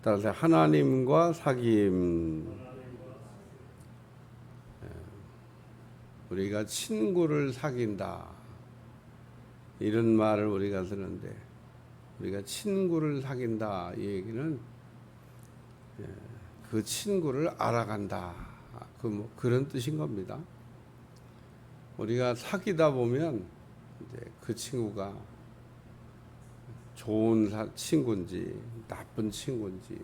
따라서 하나님과 사귐, 우리가 친구를 사귄다 이런 말을 우리가 쓰는데, 우리가 친구를 사귄다 이 얘기는 그 친구를 알아간다, 그런 뜻인 겁니다. 우리가 사귀다 보면 이제 그 친구가 좋은 친구인지 나쁜 친구인지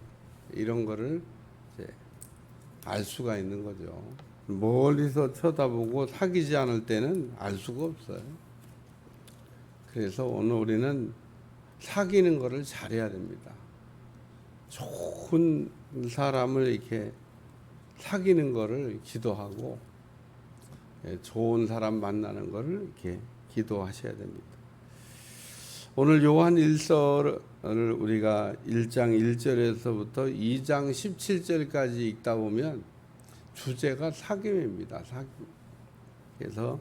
이런 거를 이제 알 수가 있는 거죠. 멀리서 쳐다보고 사귀지 않을 때는 알 수가 없어요. 그래서 오늘 우리는 사귀는 거를 잘해야 됩니다. 좋은 사람을 이렇게 사귀는 거를 기도하고, 좋은 사람 만나는 거를 이렇게 기도하셔야 됩니다. 오늘 요한 1서를 우리가 1장 1절에서부터 2장 17절까지 읽다 보면 주제가 사귐입니다. 사귐. 그래서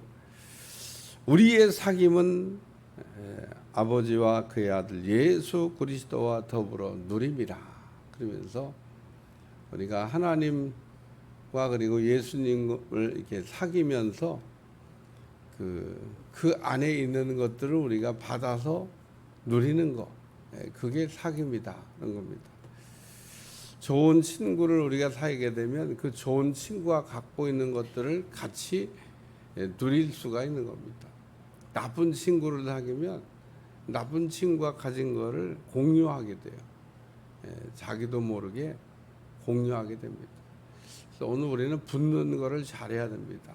우리의 사귐은 아버지와 그의 아들 예수 그리스도와 더불어 누림이라. 그러면서 우리가 하나님과 그리고 예수님을 이렇게 사귀면서 그 안에 있는 것들을 우리가 받아서 누리는 거, 그게 사귐이다 그런 겁니다. 좋은 친구를 우리가 사귀게 되면 그 좋은 친구가 갖고 있는 것들을 같이 누릴 수가 있는 겁니다. 나쁜 친구를 사귀면 나쁜 친구가 가진 거를 공유하게 돼요. 자기도 모르게 공유하게 됩니다. 그래서 오늘 우리는 붙는 거를 잘해야 됩니다.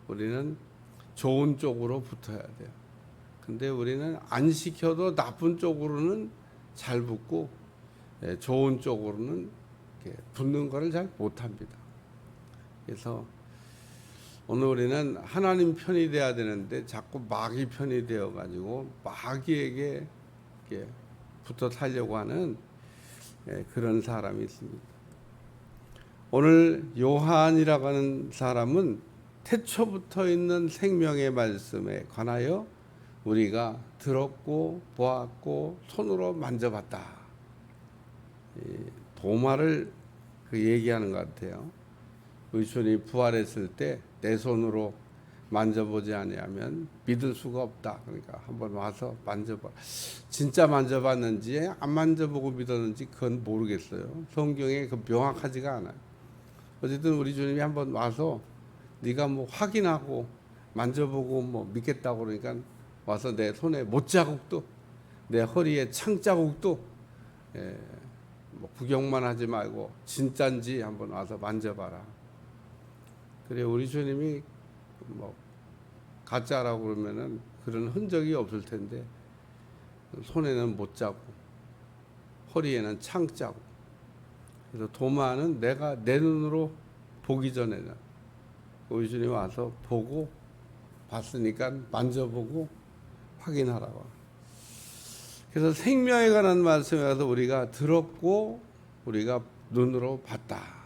우리는 좋은 쪽으로 붙어야 돼요. 근데 우리는 안 시켜도 나쁜 쪽으로는 잘 붙고, 좋은 쪽으로는 붙는 거를 잘 못합니다. 그래서 오늘 우리는 하나님 편이 돼야 되는데 자꾸 마귀 편이 되어가지고 마귀에게 이렇게 붙어 살려고 하는 그런 사람이 있습니다. 오늘 요한이라고 하는 사람은 태초부터 있는 생명의 말씀에 관하여 우리가 들었고 보았고 손으로 만져봤다. 도마를 얘기하는 것 같아요. 우리 주님이 부활했을 때 내 손으로 만져보지 아니하면 믿을 수가 없다. 그러니까 한번 와서 만져봐. 진짜 만져봤는지 안 만져보고 믿었는지 그건 모르겠어요. 성경에 그 명확하지가 않아요. 어쨌든 우리 주님이 한번 와서 네가 뭐 확인하고 만져보고 뭐 믿겠다고 그러니까 와서 내 손에 못자국도 내 허리에 창자국도 뭐 구경만 하지 말고 진짠지 한번 와서 만져봐라. 그래, 우리 주님이 뭐 가짜라고 그러면은 그런 흔적이 없을 텐데 손에는 못자국, 허리에는 창자국. 그래서 도마는 내가 내 눈으로 보기 전에는 우리 주님이 와서 보고 봤으니까 만져보고 확인하라고. 그래서 생명에 관한 말씀에 가서 우리가 들었고 우리가 눈으로 봤다.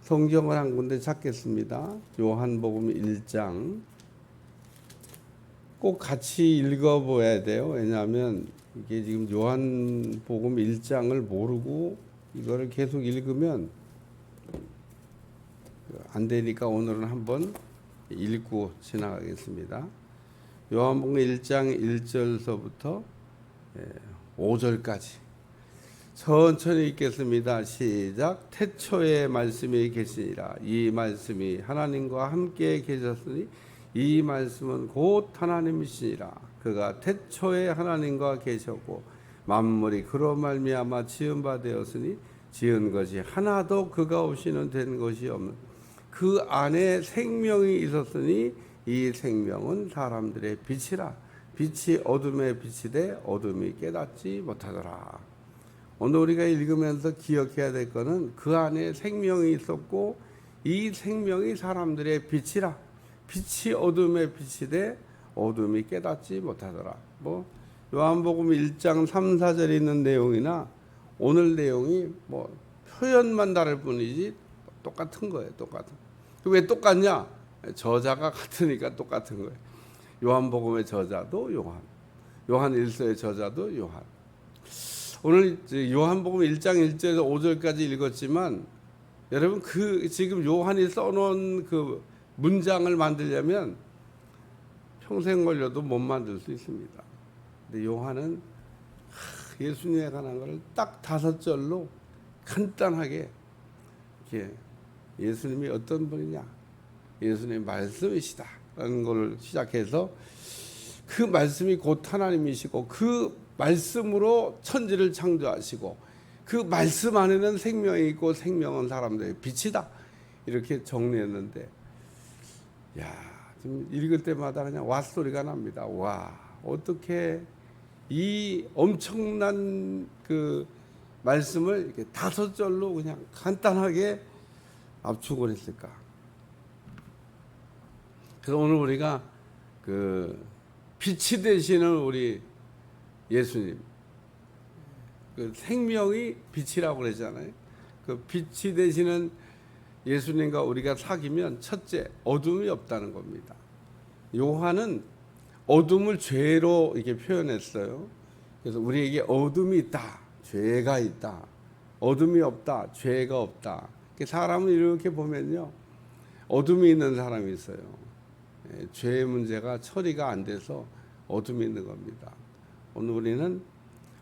성경을 한 군데 찾겠습니다. 요한복음 1장 꼭 같이 읽어봐야 돼요. 왜냐하면 이게 지금 요한복음 1장을 모르고 이거를 계속 읽으면 안 되니까 오늘은 한번 읽고 지나가겠습니다. 요한복음 1장 1절서부터 5절까지 천천히 읽겠습니다. 시작. 태초에 말씀이 계시니라. 이 말씀이 하나님과 함께 계셨으니 이 말씀은 곧 하나님이시니라. 그가 태초에 하나님과 계셨고 만물이 그로 말미암아 지은 바 되었으니 지은 것이 하나도 그가 없이는 된 것이 없는 그 안에 생명이 있었으니 이 생명은 사람들의 빛이라. 빛이 어둠에 비치되 어둠이 깨닫지 못하더라. 오늘 우리가 읽으면서 기억해야 될 것은 그 안에 생명이 있었고 이 생명이 사람들의 빛이라. 빛이 어둠에 비치되 어둠이 깨닫지 못하더라. 뭐 요한복음 1장 3, 4절에 있는 내용이나 오늘 내용이 뭐 표현만 다를 뿐이지 똑같은 거예요. 똑같은. 왜 똑같냐? 저자가 같으니까 똑같은 거예요. 요한복음의 저자도 요한, 요한 1서의 저자도 요한. 오늘 요한복음 1장 1절에서 5절까지 읽었지만 여러분 그 지금 요한이 써놓은 그 문장을 만들려면 평생 걸려도 못 만들 수 있습니다. 근데 요한은 예수님에 관한 것을 딱 5절로 간단하게 이렇게 예수님이 어떤 분이냐, 예수님의 말씀이시다 라는 걸 시작해서 그 말씀이 곧 하나님이시고 그 말씀으로 천지를 창조하시고 그 말씀 안에는 생명이 있고 생명은 사람들의 빛이다 이렇게 정리했는데, 야, 지금 읽을 때마다 그냥 와 소리가 납니다. 와, 어떻게 이 엄청난 그 말씀을 이렇게 5절로 그냥 간단하게 압축을 했을까? 그래서 오늘 우리가 그 빛이 되시는 우리 예수님, 그 생명이 빛이라고 그러잖아요. 그 빛이 되시는 예수님과 우리가 사귀면 첫째, 어둠이 없다는 겁니다. 요한은 어둠을 죄로 이렇게 표현했어요. 그래서 우리에게 어둠이 있다, 죄가 있다. 어둠이 없다, 죄가 없다. 사람을 이렇게 보면요, 어둠이 있는 사람이 있어요. 죄의 문제가 처리가 안 돼서 어둠이 있는 겁니다. 오늘 우리는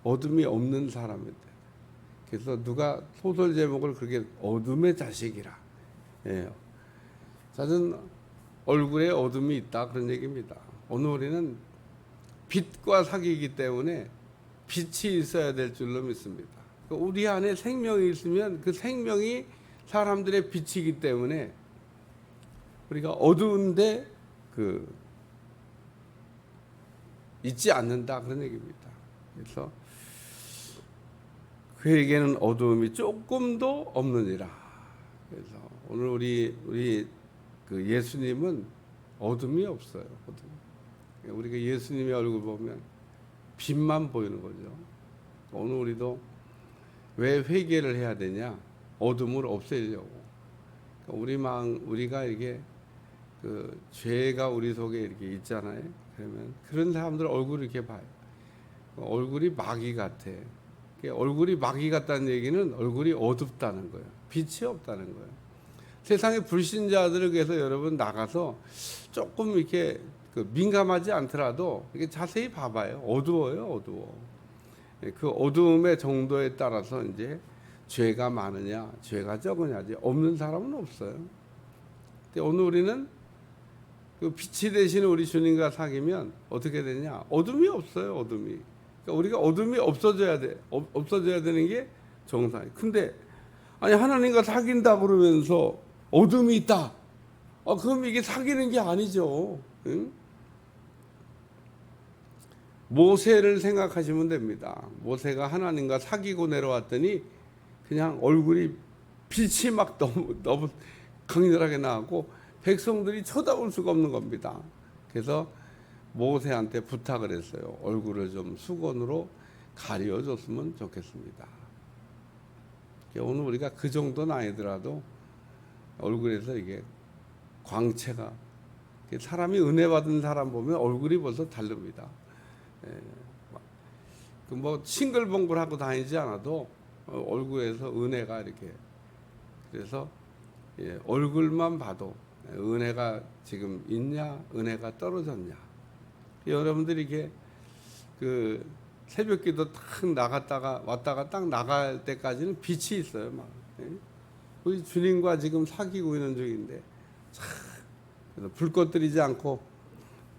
어둠이 없는 사람입니다. 그래서 누가 소설 제목을 그렇게 어둠의 자식이라 해요. 사실 얼굴에 어둠이 있다 그런 얘기입니다. 오늘 우리는 빛과 사귀기 때문에 빛이 있어야 될 줄로 믿습니다. 우리 안에 생명이 있으면 그 생명이 사람들의 빛이기 때문에 우리가 어두운데 있지 않는다 그런 얘기입니다. 그래서 그에게는 어두움이 조금도 없느니라. 그래서 오늘 우리 그 예수님은 어둠이 없어요. 어둠. 우리가 예수님의 얼굴 보면 빛만 보이는 거죠. 오늘 우리도 왜 회개를 해야 되냐? 어둠을 없애려고. 우리가 이게 그 죄가 우리 속에 이렇게 있잖아요. 그러면 그런 사람들 얼굴을 이렇게 봐요. 얼굴이 마귀 같아. 얼굴이 마귀 같다는 얘기는 얼굴이 어둡다는 거예요. 빛이 없다는 거예요. 세상의 불신자들을 위해서 여러분 나가서 조금 이렇게 민감하지 않더라도 이렇게 자세히 봐봐요. 어두워요, 어두워. 그 어두움의 정도에 따라서 이제 죄가 많으냐, 죄가 적으냐지 없는 사람은 없어요. 근데 오늘 우리는 그 빛이 되시는 우리 주님과 사귀면 어떻게 되냐? 어둠이 없어요, 어둠이. 그러니까 우리가 어둠이 없어져야 되는 게 정상이에요. 근데 아니 하나님과 사귄다 그러면서 어둠이 있다. 그럼 이게 사귀는 게 아니죠. 응? 모세를 생각하시면 됩니다. 모세가 하나님과 사귀고 내려왔더니 그냥 얼굴이 빛이 막 너무 강렬하게 나고 백성들이 쳐다볼 수가 없는 겁니다. 그래서 모세한테 부탁을 했어요. 얼굴을 좀 수건으로 가려줬으면 좋겠습니다. 오늘 우리가 그 정도는 아니더라도 얼굴에서 이게 광채가, 사람이 은혜 받은 사람 보면 얼굴이 벌써 다릅니다. 뭐 싱글벙글하고 다니지 않아도 얼굴에서 은혜가 이렇게, 그래서 얼굴만 봐도 은혜가 지금 있냐, 은혜가 떨어졌냐. 여러분들이 이게 그 새벽기도 딱 나갔다가 왔다가 딱 나갈 때까지는 빛이 있어요. 막 우리 주님과 지금 사귀고 있는 중인데 참 불 꺼뜨리지 않고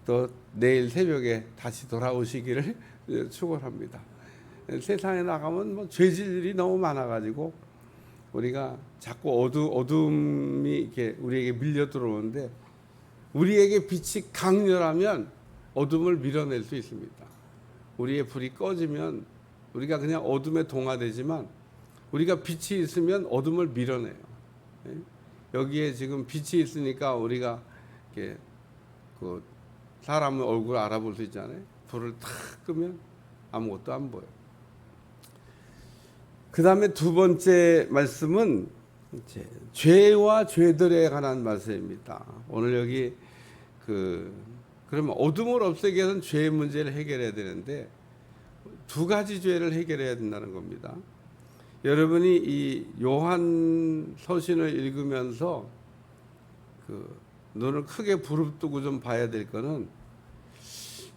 또 내일 새벽에 다시 돌아오시기를 축원합니다. 세상에 나가면 뭐 죄질이 너무 많아가지고 우리가 자꾸 어둠이 이렇게 우리에게 밀려 들어오는데, 우리에게 빛이 강렬하면 어둠을 밀어낼 수 있습니다. 우리의 불이 꺼지면 우리가 그냥 어둠에 동화되지만 우리가 빛이 있으면 어둠을 밀어내요. 여기에 지금 빛이 있으니까 우리가 이렇게 그 사람의 얼굴을 알아볼 수 있잖아요. 불을 탁 끄면 아무것도 안 보여요. 그 다음에 두 번째 말씀은 이제 죄와 죄들에 관한 말씀입니다. 오늘 여기 그러면 어둠을 없애기 위해서는 죄의 문제를 해결해야 되는데, 두 가지 죄를 해결해야 된다는 겁니다. 여러분이 이 요한 서신을 읽으면서 눈을 크게 부릅뜨고 좀 봐야 될 거는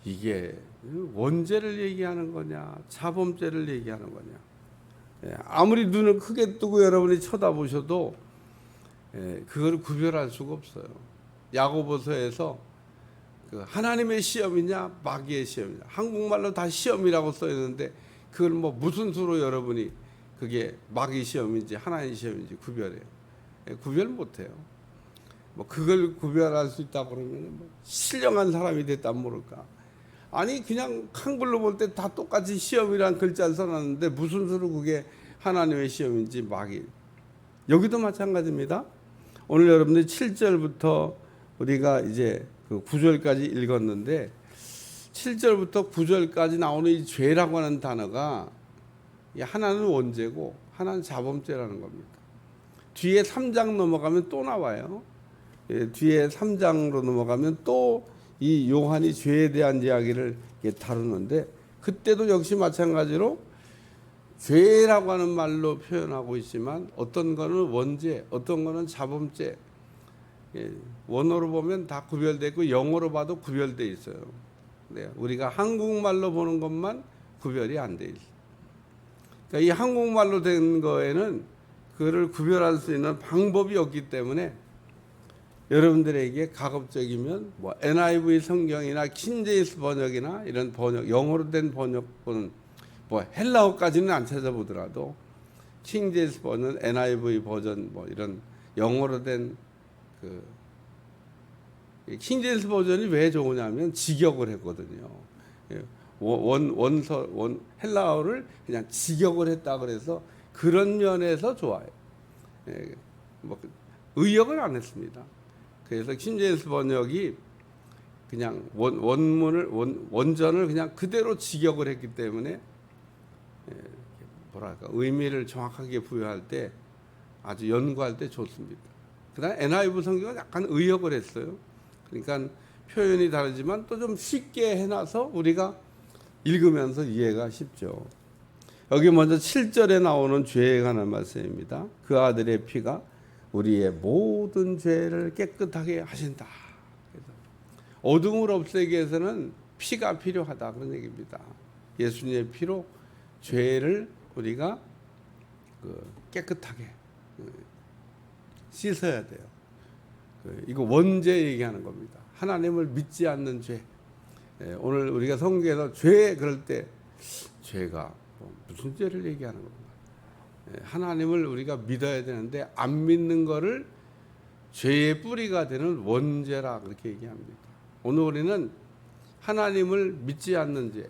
이게 원죄를 얘기하는 거냐 자범죄를 얘기하는 거냐. 아무리 눈을 크게 뜨고 여러분이 쳐다보셔도 그걸 구별할 수가 없어요. 야고보서에서 하나님의 시험이냐 마귀의 시험이냐, 한국말로 다 시험이라고 써 있는데 그걸 뭐 무슨 수로 여러분이 그게 마귀 시험인지 하나님 시험인지 구별해요? 구별 못해요. 뭐 그걸 구별할 수 있다 그러면 뭐 신령한 사람이 됐단 모를까. 아니 그냥 한글로 볼 때 다 똑같이 시험이란 글자를 써놨는데 무슨 수로 그게 하나님의 시험인지 마귀. 여기도 마찬가지입니다. 오늘 여러분들 7절부터 우리가 이제 그 9절까지 읽었는데 7절부터 9절까지 나오는 이 죄라고 하는 단어가 하나는 원죄고 하나는 자범죄라는 겁니다. 뒤에 3장 넘어가면 또 나와요. 뒤에 3장으로 넘어가면 또 이 요한이 죄에 대한 이야기를 다루는데 그때도 역시 마찬가지로 죄라고 하는 말로 표현하고 있지만 어떤 거는 원죄, 어떤 거는 자범죄. 원어로 보면 다 구별되고 영어로 봐도 구별되어 있어요. 우리가 한국말로 보는 것만 구별이 안 돼 있어요. 그러니까 이 한국말로 된 거에는 그거를 구별할 수 있는 방법이 없기 때문에 여러분들에게 가급적이면 뭐 NIV 성경이나 킹제임스 번역이나 이런 번역, 영어로 된 번역본은 뭐 헬라어까지는 안 찾아보더라도 킹제임스 버전, NIV 버전 뭐 이런 영어로 된 킹제임스 버전이 왜 좋으냐면 직역을 했거든요. 원서 헬라어를 그냥 직역을 했다 그래서 그런 면에서 좋아요. 뭐 의역은 안 했습니다. 그래서 킹제임스 번역이 그냥 원전을 그냥 그대로 직역을 했기 때문에 뭐랄까 의미를 정확하게 부여할 때 아주 연구할 때 좋습니다. 그다음에 NIV 성경은 약간 의역을 했어요. 그러니까 표현이 다르지만 또 좀 쉽게 해놔서 우리가 읽으면서 이해가 쉽죠. 여기 먼저 7절에 나오는 죄에 관한 말씀입니다. 그 아들의 피가 우리의 모든 죄를 깨끗하게 하신다. 그래서 어둠을 없애기 위해서는 피가 필요하다 그런 얘기입니다. 예수님의 피로 죄를 우리가 깨끗하게 씻어야 돼요. 이거 원죄 얘기하는 겁니다. 하나님을 믿지 않는 죄. 오늘 우리가 성경에서 죄 그럴 때 죄가 무슨 죄를 얘기하는 겁니다. 하나님을 우리가 믿어야 되는데 안 믿는 거를 죄의 뿌리가 되는 원죄라 그렇게 얘기합니다. 오늘 우리는 하나님을 믿지 않는 죄,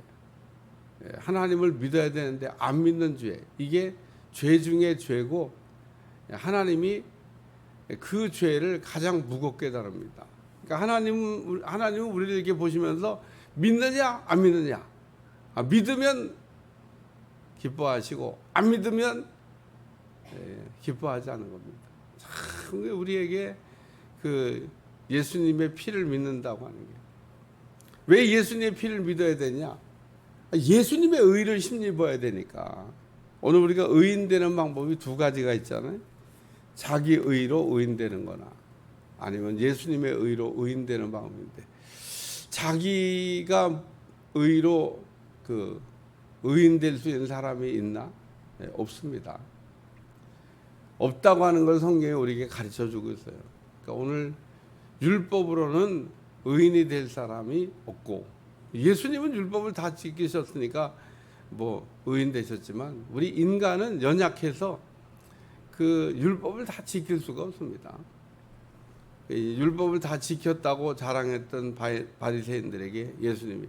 하나님을 믿어야 되는데 안 믿는 죄, 이게 죄 중에 죄고 하나님이 그 죄를 가장 무겁게 다룹니다. 그러니까 하나님은 우리를 이렇게 보시면서 믿느냐 안 믿느냐, 믿으면 기뻐하시고 안 믿으면 기뻐하지 않은 겁니다. 참 우리에게 그 예수님의 피를 믿는다고 하는 게 왜 예수님의 피를 믿어야 되냐? 예수님의 의를 힘입어야 되니까. 오늘 우리가 의인되는 방법이 두 가지가 있잖아요. 자기 의로 의인되는 거나 아니면 예수님의 의로 의인되는 방법인데 자기가 의로 의인될 수 있는 사람이 있나? 없습니다. 없다고 하는 걸 성경이 우리에게 가르쳐 주고 있어요. 그러니까 오늘 율법으로는 의인이 될 사람이 없고 예수님은 율법을 다 지키셨으니까 뭐 의인 되셨지만 우리 인간은 연약해서 그 율법을 다 지킬 수가 없습니다. 율법을 다 지켰다고 자랑했던 바리새인들에게 예수님이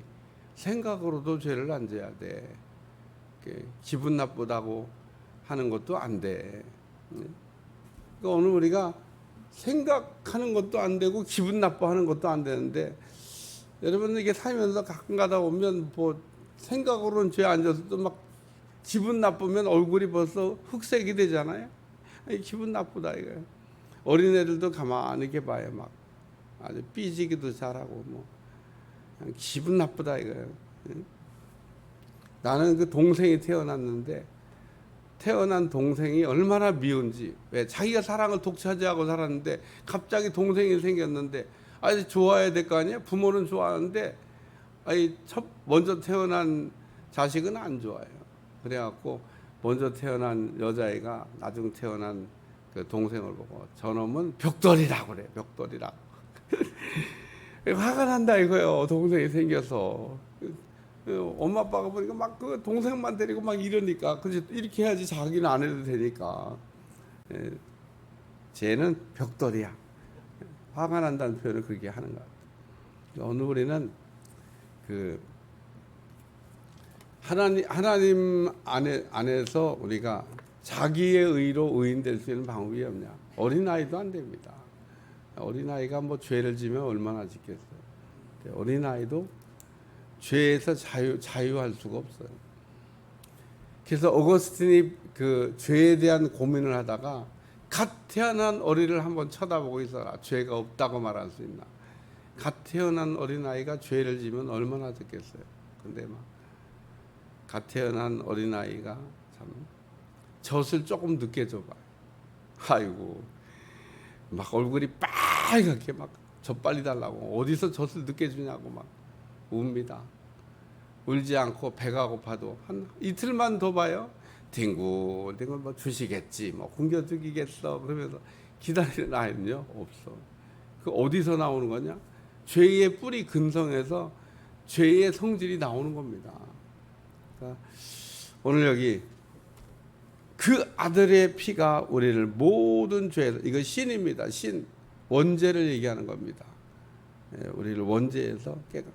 생각으로도 죄를 안 져야 돼. 기분 나쁘다고 하는 것도 안 돼. 그러니까 오늘 우리가 생각하는 것도 안 되고 기분 나빠하는 것도 안 되는데 여러분 이게 살면서 가끔 가다 보면 뭐 생각으로는 죄 안 져서도 막 기분 나쁘면 얼굴이 벌써 흑색이 되잖아요. 기분 나쁘다 이거예요. 어린애들도 가만히 이렇게 봐요. 막 아주 삐지기도 잘하고 뭐 그냥 기분 나쁘다 이거예요. 나는 그 동생이 태어났는데 태어난 동생이 얼마나 미운지, 왜 자기가 사랑을 독차지하고 살았는데 갑자기 동생이 생겼는데 아주 좋아해야 될 거 아니야? 부모는 좋아하는데 아니 먼저 태어난 자식은 안 좋아해요. 그래갖고 먼저 태어난 여자애가 나중 태어난 그 동생을 보고 저놈은 벽돌이라고 그래. 벽돌이라고. 화가 난다 이거예요. 동생이 생겨서. 엄마 아빠가 보니까 막 그 동생만 데리고 막 이러니까 그지 이렇게 해야지 자기는 안 해도 되니까. 쟤는 벽돌이야. 화가 난다는 표현을 그렇게 하는 것 같아요. 오늘 우리는 그 하나님 안에서 우리가 자기의 의로 의인될 수 있는 방법이 없냐? 어린아이도 안 됩니다. 어린아이가 뭐 죄를 지면 얼마나 짓겠어요. 어린아이도 죄에서 자유할 수가 없어요. 그래서 어거스틴이 그 죄에 대한 고민을 하다가 갓 태어난 어린이를 한번 쳐다보고 있어라. 죄가 없다고 말할 수 있나? 갓 태어난 어린아이가 죄를 지면 얼마나 듣겠어요. 근데 막 갓 태어난 어린아이가 참 젖을 조금 늦게 줘봐요. 아이고 막 얼굴이 빨갛게 막 젖 빨리 달라고 어디서 젖을 늦게 주냐고 막 웁니다. 울지 않고 배가 고파도 한 이틀만 더 봐요. 뒹굴뒹굴 뭐 주시겠지 뭐 굶겨 죽이겠어 그러면서 기다리는 아이는요 없어. 그 어디서 나오는 거냐? 죄의 뿌리 근성에서 죄의 성질이 나오는 겁니다. 그러니까 오늘 여기 그 아들의 피가 우리를 모든 죄에서, 이거 신입니다. 신 원죄를 얘기하는 겁니다. 우리를 원죄에서 깨가.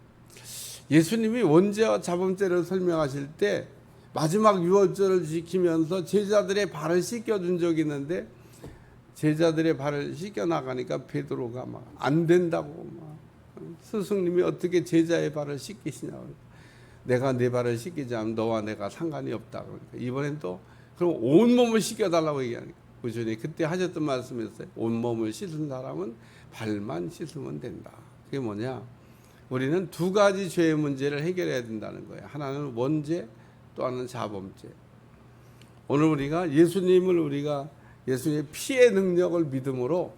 예수님이 원죄와 자범죄를 설명하실 때 마지막 유월절을 지키면서 제자들의 발을 씻겨준 적이 있는데 제자들의 발을 씻겨 나가니까 베드로가 막 안 된다고 막 스승님이 어떻게 제자의 발을 씻기시냐고. 내가 네 발을 씻기지 않으면 너와 내가 상관이 없다. 그러니까 이번엔 또 그럼 온몸을 씻겨달라고 얘기하니까 부처님이 그때 하셨던 말씀이었어요. 온몸을 씻은 사람은 발만 씻으면 된다. 그게 뭐냐? 우리는 두 가지 죄의 문제를 해결해야 된다는 거예요. 하나는 원죄, 또 하나는 자범죄. 오늘 우리가 예수님의 피의 능력을 믿음으로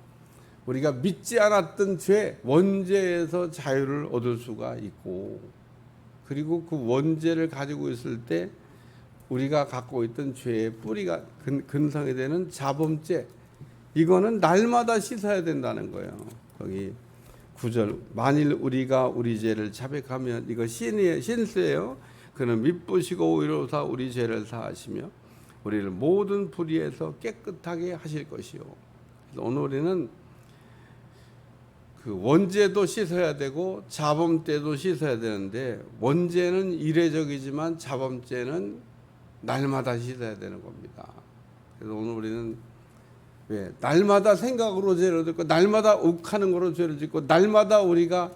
우리가 믿지 않았던 죄, 원죄에서 자유를 얻을 수가 있고, 그리고 그 원죄를 가지고 있을 때 우리가 갖고 있던 죄의 뿌리가 근성이 되는 자범죄, 이거는 날마다 씻어야 된다는 거예요. 거기 9절, 만일 우리가 우리 죄를 자백하면, 이거 신수예요. 그는 미쁘시고 의로우사 우리 죄를 사하시며 우리를 모든 불의에서 깨끗하게 하실 것이요. 그래서 오늘 우리는 그 원죄도 씻어야 되고 자범죄도 씻어야 되는데, 원죄는 이례적이지만 자범죄는 날마다 씻어야 되는 겁니다. 그래서 오늘 우리는 왜 날마다 생각으로 죄를 짓고 날마다 욱하는 거로 죄를 짓고 날마다 우리가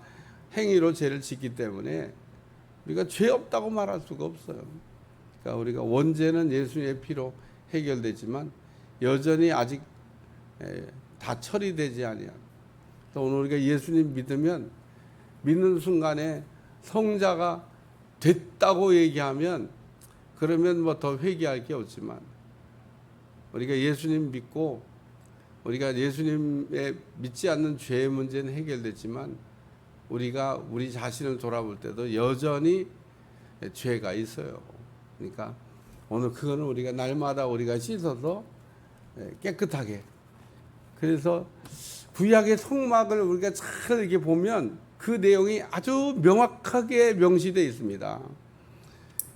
행위로 죄를 짓기 때문에 우리가 죄 없다고 말할 수가 없어요. 그러니까 우리가 원죄는 예수님의 피로 해결되지만 여전히 아직 다 처리되지 아니한. 오늘 우리가 예수님 믿으면 믿는 순간에 성자가 됐다고 얘기하면 그러면 뭐 더 회개할 게 없지만, 우리가 예수님 믿고 우리가 예수님의 믿지 않는 죄의 문제는 해결됐지만 우리가 우리 자신을 돌아볼 때도 여전히 죄가 있어요. 그러니까 오늘 그거는 우리가 날마다 우리가 씻어서 깨끗하게. 그래서 구약의 성막을 우리가 잘 이렇게 보면 그 내용이 아주 명확하게 명시되어 있습니다.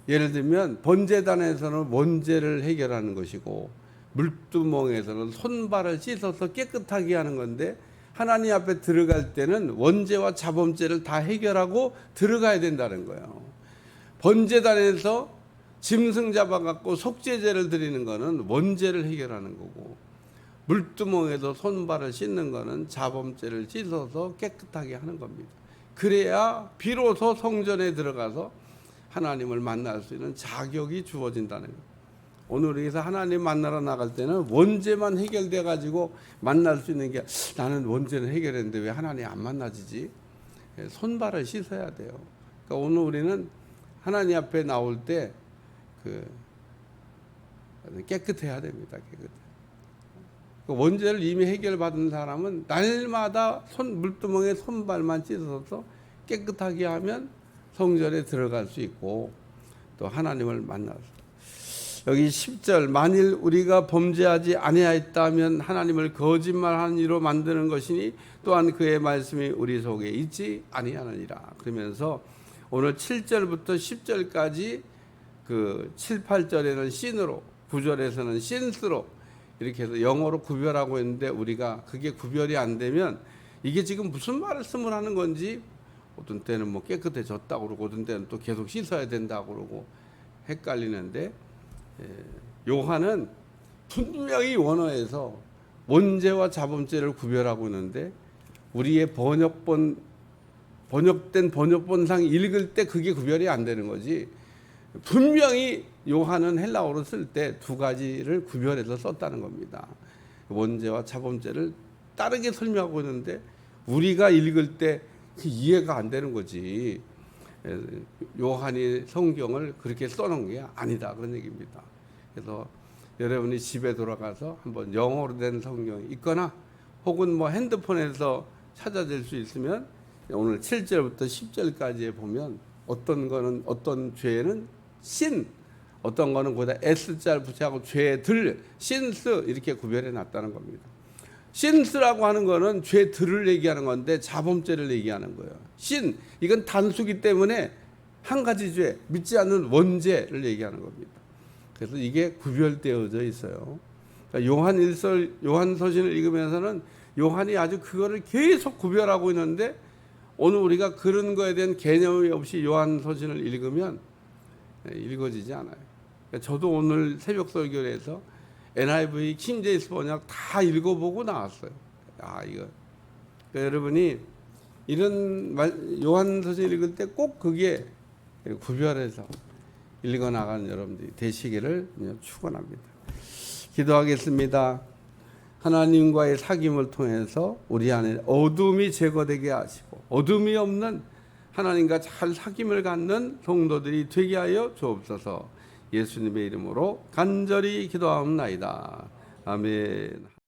예를 들면 번제단에서는 원죄를 해결하는 것이고 물두멍에서는 손발을 씻어서 깨끗하게 하는 건데, 하나님 앞에 들어갈 때는 원죄와 자범죄를 다 해결하고 들어가야 된다는 거예요. 번제단에서 짐승 잡아갖고 속죄제를 드리는 거는 원죄를 해결하는 거고, 물두멍에서 손발을 씻는 거는 자범죄를 씻어서 깨끗하게 하는 겁니다. 그래야 비로소 성전에 들어가서 하나님을 만날 수 있는 자격이 주어진다는 거예요. 오늘 여기서 하나님 만나러 나갈 때는 원죄만 해결돼 가지고 만날 수 있는 게, 나는 원죄는 해결했는데 왜 하나님 안 만나지지? 손발을 씻어야 돼요. 그러니까 오늘 우리는 하나님 앞에 나올 때 그 깨끗해야 됩니다. 깨끗해. 그 원죄를 이미 해결받은 사람은 날마다 물두멍에 손발만 씻어서 깨끗하게 하면 성전에 들어갈 수 있고 또 하나님을 만나서 여기 10절 만일 우리가 범죄하지 아니하였다면 하나님을 거짓말하는 이로 만드는 것이니 또한 그의 말씀이 우리 속에 있지 아니하느니라. 그러면서 오늘 7절부터 10절까지 그 7, 8절에는 신으로 9절에서는 신스로 이렇게 해서 영어로 구별하고 있는데 우리가 그게 구별이 안 되면 이게 지금 무슨 말씀을 하는 건지 어떤 때는 뭐 깨끗해졌다고 그러고 어떤 때는 또 계속 씻어야 된다고 그러고 헷갈리는데 요한은 분명히 원어에서 원죄와 자범죄를 구별하고 있는데 우리의 번역된 번역본상 읽을 때 그게 구별이 안 되는 거지. 분명히 요한은 헬라어로 쓸 때 두 가지를 구별해서 썼다는 겁니다. 원죄와 자범죄를 다르게 설명하고 있는데 우리가 읽을 때 이해가 안 되는 거지. 요한이 성경을 그렇게 써놓은 게 아니다 그런 얘기입니다. 그래서 여러분이 집에 돌아가서 한번 영어로 된 성경이 있거나 혹은 뭐 핸드폰에서 찾아낼 수 있으면 오늘 7절부터 10절까지에 보면 어떤 거는 어떤 죄는 신, 어떤 거는 거기다 S자를 붙여하고 죄들, 신스 이렇게 구별해 놨다는 겁니다. 신스라고 하는 거는 죄들을 얘기하는 건데 자범죄를 얘기하는 거예요. 신, 이건 단수기 때문에 한 가지 죄, 믿지 않는 원죄를 얘기하는 겁니다. 그래서 이게 구별되어져 있어요. 그러니까 요한서신을 읽으면서는 요한이 아주 그거를 계속 구별하고 있는데 오늘 우리가 그런 거에 대한 개념이 없이 요한서신을 읽으면 읽어지지 않아요. 그러니까 저도 오늘 새벽 설교에서 NIV 킹제임스 번역 다 읽어보고 나왔어요. 이거. 그러니까 여러분이 이런 요한서신 읽을 때 꼭 그게 구별해서 읽어나가는 여러분들이 되시기를 축원합니다. 기도하겠습니다. 하나님과의 사귐을 통해서 우리 안에 어둠이 제거되게 하시고 어둠이 없는 하나님과 잘 사귐을 갖는 성도들이 되게 하여 주옵소서. 예수님의 이름으로 간절히 기도하옵나이다. 아멘.